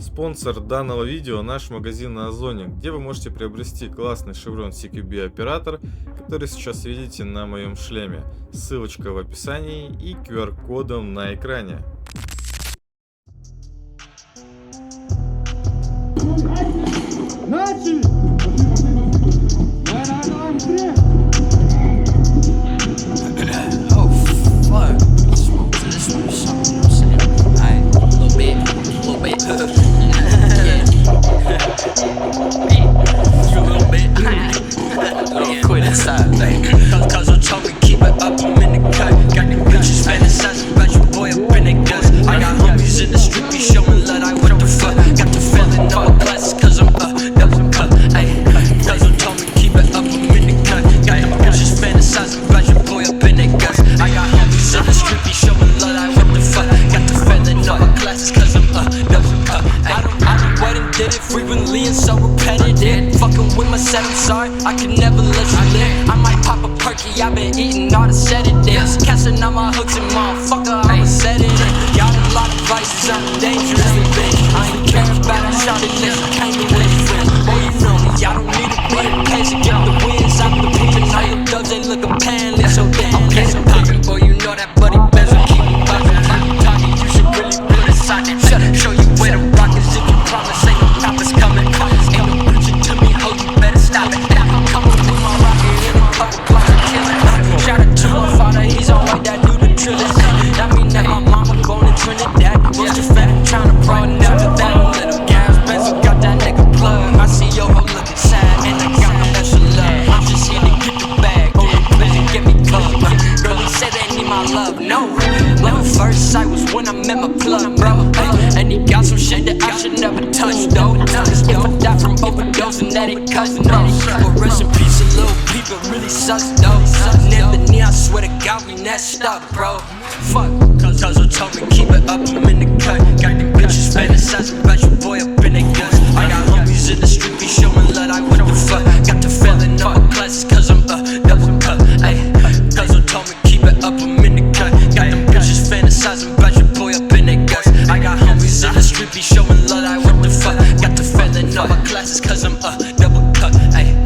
Спонсор данного видео — наш магазин на Озоне, где вы можете приобрести классный шеврон CQB оператор, который сейчас видите на моем шлеме. Ссылочка в описании и QR-кодом на экране. Начали! Давай, быстрее! Oh fuck! Smoke to this one or something, you know what I'm saying? Alright, a little bit. Yeah. You a little bit. Little quit inside, baby. Cause I told me keep it up, I'm in the cut. Got the bitches fantasizing about your boy up in their guts. I got homies in the street, be showing love, like what the fuck? Got the feeling of a class, cause I'm double cut. Ayy, cause I told me keep it up, I'm in the cut. Got the bitches fantasizing about your boy up in their guts. I got homies in the street, be showing love, like what the fuck? Got the feeling of a class, cause I'm double cut. I done went and did it frequently and so repetitive. Fucking with myself, I'm sorry, I can never let you live. I might pop a perky, I've been eating all the sedatives. Catching all my hooks and motherfucker, I'ma set it in. Y'all a lot of vices, I'm dangerous, bitch. I ain't care about it, shot it, listen, came to with friends. Boy, you know me, y'all don't need to be in place to get the wins. I'm the peeping, all your dubs, they looking panless, so damn, get it poppin'. Boy, you know that buddy bezel, keep it poppin'. I'm talking, you should really put a socket. Show you where the rock is, if you promise, ain't no toppers coming. Ain't no preaching to me, ho, you better stop it. Come with my rocket in a couple blocks of killing. Shout out to my father, he's on way that do the drillin'. That mean that my mama born in Trinidad. Was your fat tryna broaden out to that little gas. Benzo got that nigga plug. I see your hoe looking sad, and I got no extra love. I'm just here to get the bag, only please and get me club. Girl, he said they need my love, no. Love at first sight was when I met my plug, bro. And he got some shit that I should never touch, though. Cause if I die from overdosing, that ain't cousin, bro. But rest in peace, a little people really sucks, though. Never near, I swear to God, we next up, bro. Fuck, cause I told me keep it up, I'm in the cut. Got the bitches fantasizing about your boy up in their guts. I got homies in the street, be showing love, like what the fuck? Got the feeling of a class, cause I'm double cut. Ayy, cause I told me keep it up, I'm in the cut. Got them bitches fantasizing about your boy up in their guts. I got homies in the street, be showing love, like what the fuck? Got the feeling of a class, cause I'm double cut. Ayy,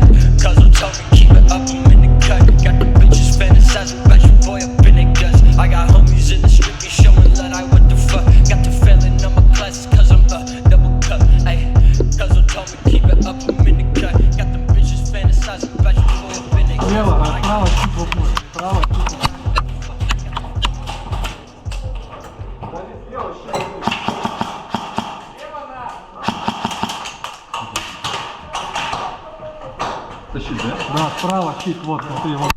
cause I told me keep it up, I'm in the cut. Got them bitches fantasizing about your boy up in their guts. I got homies in the street, be showing love, like what the fuck? Got the feeling of my classes, cause I'm double cut. Ayy, cause I told me keep it up, I'm in the cut. Got them bitches fantasizing about your boy up in their guts. Право, чуть лопнуть. Право, чуть лопнуть. Тащить, да? Да, справа чик, вот, смотри, вот.